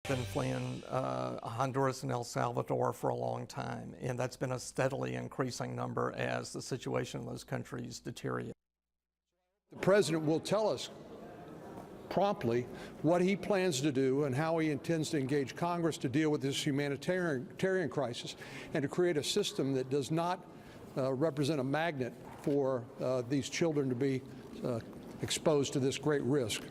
Been fleeing Honduras and El Salvador for a long time, and that's been a steadily increasing number as the situation in those countries deteriorates. The president will tell us promptly what he plans to do and how he intends to engage Congress to deal with this humanitarian crisis and to create a system that does not represent a magnet for these children to be exposed to this great risk.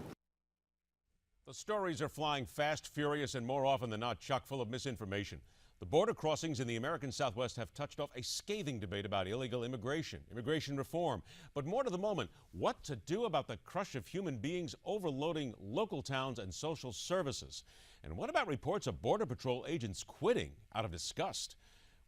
The stories are flying fast, furious, and more often than not chock full of misinformation. The border crossings in the American Southwest have touched off a scathing debate about illegal immigration, immigration reform. But more to the moment, what to do about the crush of human beings overloading local towns and social services? And what about reports of Border Patrol agents quitting out of disgust?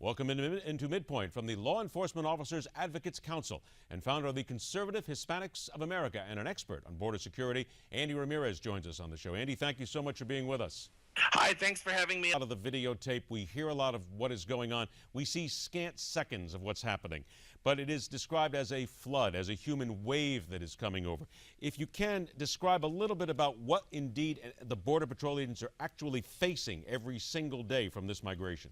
Welcome into MidPoint from the Law Enforcement Officers Advocates Council and founder of the Conservative Hispanics of America and an expert on border security, Andy Ramirez, joins us on the show. Andy, thank you so much for being with us. Hi, thanks for having me. Out of the videotape, we hear a lot of what is going on. We see scant seconds of what's happening, but it is described as a flood, as a human wave that is coming over. If you can, describe a little bit about what indeed the Border Patrol agents are actually facing every single day from this migration.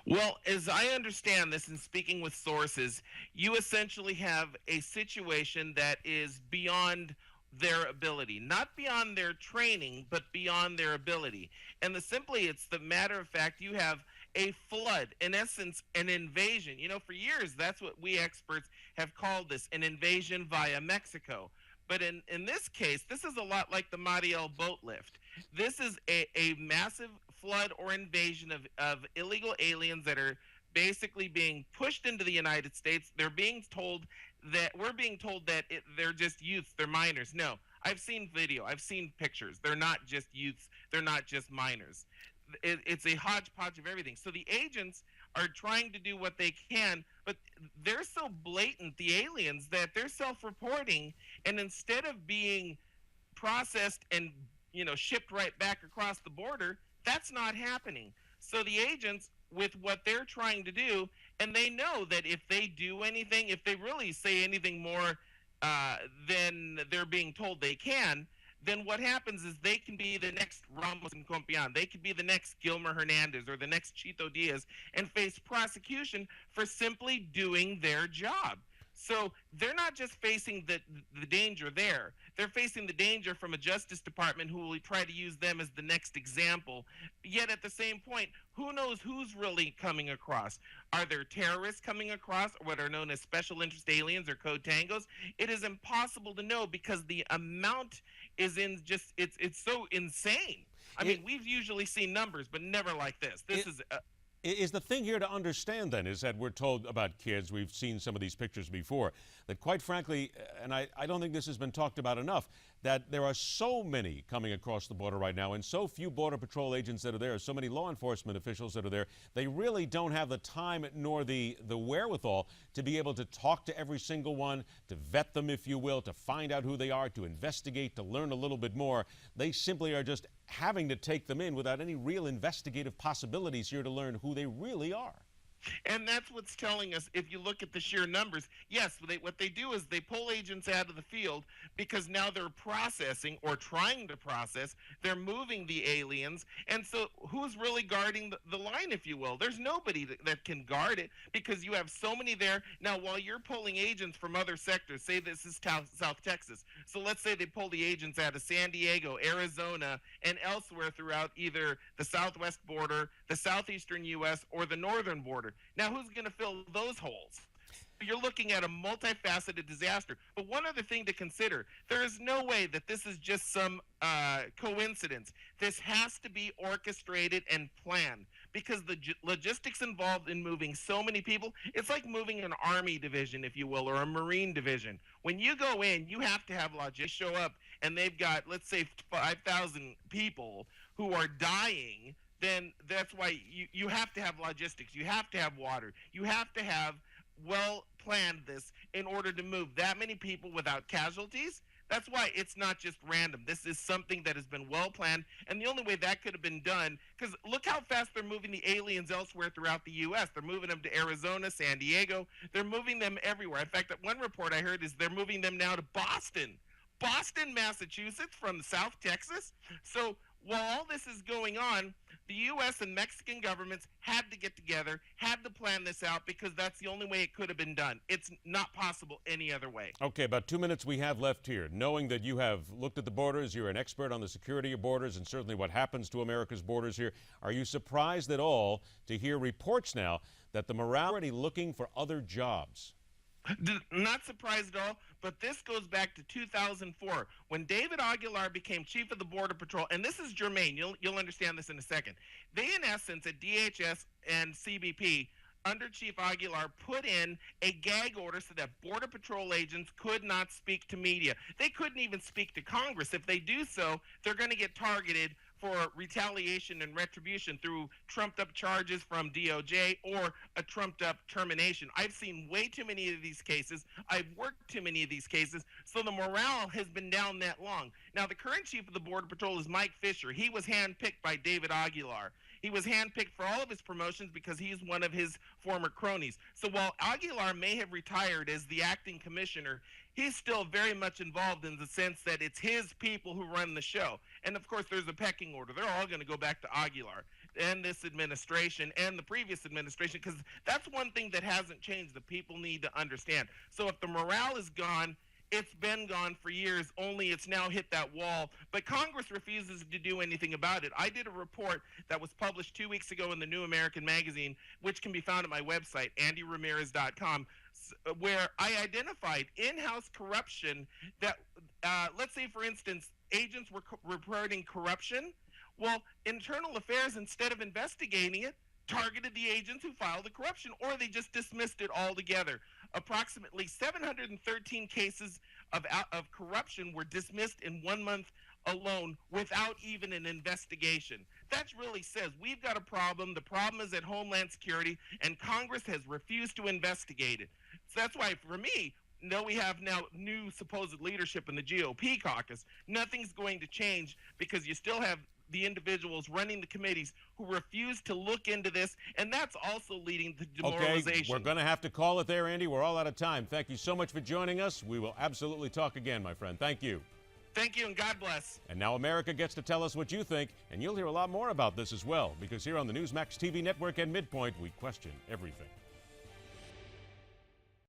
Well, as I understand this, and speaking with sources, you essentially have a situation that is beyond their ability, not beyond their training, but beyond their ability. And it's the matter of fact, you have a flood, in essence, an invasion. You know, for years, that's what we experts have called this, an invasion via Mexico. But in this case, this is a lot like the Mariel boat lift. This is a massive flood or invasion of illegal aliens that are basically being pushed into the United States. We're being told that they're just youths, they're minors. No, I've seen video, I've seen pictures. They're not just youths, they're not just minors. It's a hodgepodge of everything. So the agents are trying to do what they can, but they're so blatant, the aliens, that they're self-reporting, and instead of being processed and shipped right back across the border, that's not happening. So the agents, with what they're trying to do, and they know that if they do anything, if they really say anything more than they're being told they can, then what happens is they can be the next Ramos and Compian. They could be the next Gilmer Hernandez or the next Chito Diaz and face prosecution for simply doing their job. So they're not just facing the danger there. They're facing the danger from a Justice Department who will try to use them as the next example. Yet at the same point, who knows who's really coming across? Are there terrorists coming across, or what are known as special interest aliens or code tangos? It is impossible to know because the amount is it's so insane. I mean, we've usually seen numbers, but never like this. Is the thing here to understand, then, is that we're told about kids, we've seen some of these pictures before, that quite frankly, and I don't think this has been talked about enough, that there are so many coming across the border right now and so few Border Patrol agents that are there, so many law enforcement officials that are there, they really don't have the time nor the wherewithal to be able to talk to every single one, to vet them, if you will, to find out who they are, to investigate, to learn a little bit more. They simply are just having to take them in without any real investigative possibilities here to learn who they really are. And that's what's telling us, if you look at the sheer numbers, yes, what they do is they pull agents out of the field because now they're processing or trying to process, they're moving the aliens, and so who's really guarding the line, if you will? There's nobody that can guard it because you have so many there. Now, while you're pulling agents from other sectors, say this is South Texas, so let's say they pull the agents out of San Diego, Arizona, and elsewhere throughout either the southwest border, the southeastern U.S., or the northern border. Now, who's going to fill those holes? You're looking at a multifaceted disaster. But one other thing to consider, there is no way that this is just some coincidence. This has to be orchestrated and planned because the logistics involved in moving so many people, it's like moving an army division, if you will, or a Marine division. When you go in, you have to have logistics show up, and they've got, let's say, 5,000 people who are dying. Then that's why you have to have logistics. You have to have water. You have to have well-planned this in order to move that many people without casualties. That's why it's not just random. This is something that has been well-planned, and the only way that could have been done, because look how fast they're moving the aliens elsewhere throughout the U.S. They're moving them to Arizona, San Diego. They're moving them everywhere. In fact, one report I heard is they're moving them now to Boston, Massachusetts from South Texas. So while all this is going on, the U.S. and Mexican governments had to get together, had to plan this out, because that's the only way it could have been done. It's not possible any other way. Okay, about 2 minutes we have left here. Knowing that you have looked at the borders, you're an expert on the security of borders and certainly what happens to America's borders here, are you surprised at all to hear reports now that the morale is already looking for other jobs? Not surprised at all, but this goes back to 2004 when David Aguilar became chief of the Border Patrol, and this is germane. You'll understand this in a second. They, in essence, at DHS and CBP, under Chief Aguilar, put in a gag order so that Border Patrol agents could not speak to media. They couldn't even speak to Congress. If they do so, they're going to get targeted for retaliation and retribution through trumped-up charges from DOJ or a trumped-up termination. I've seen way too many of these cases. I've worked too many of these cases, so the morale has been down that long. Now, the current chief of the Border Patrol is Mike Fisher. He was handpicked by David Aguilar. He was handpicked for all of his promotions because he's one of his former cronies. So while Aguilar may have retired as the acting commissioner, he's still very much involved in the sense that it's his people who run the show. And of course, there's a pecking order. They're all going to go back to Aguilar and this administration and the previous administration, because that's one thing that hasn't changed. The people need to understand. So if the morale is gone, it's been gone for years, only it's now hit that wall. But Congress refuses to do anything about it. I did a report that was published 2 weeks ago in the New American Magazine, which can be found at my website, andyramirez.com, where I identified in-house corruption that, let's say, for instance, agents were reporting corruption. Well, Internal Affairs, instead of investigating it, targeted the agents who filed the corruption, or they just dismissed it altogether. Approximately 713 cases of corruption were dismissed in 1 month alone without even an investigation. That really says we've got a problem. The problem is at Homeland Security, and Congress has refused to investigate it. So that's why, for me, though we have now new supposed leadership in the GOP caucus, nothing's going to change because you still have the individuals running the committees who refuse to look into this, and that's also leading to demoralization. Okay, we're going to have to call it there, Andy. We're all out of time. Thank you so much for joining us. We will absolutely talk again, my friend. Thank you. Thank you, and God bless. And now America gets to tell us what you think, and you'll hear a lot more about this as well, because here on the Newsmax TV network and MidPoint, we question everything.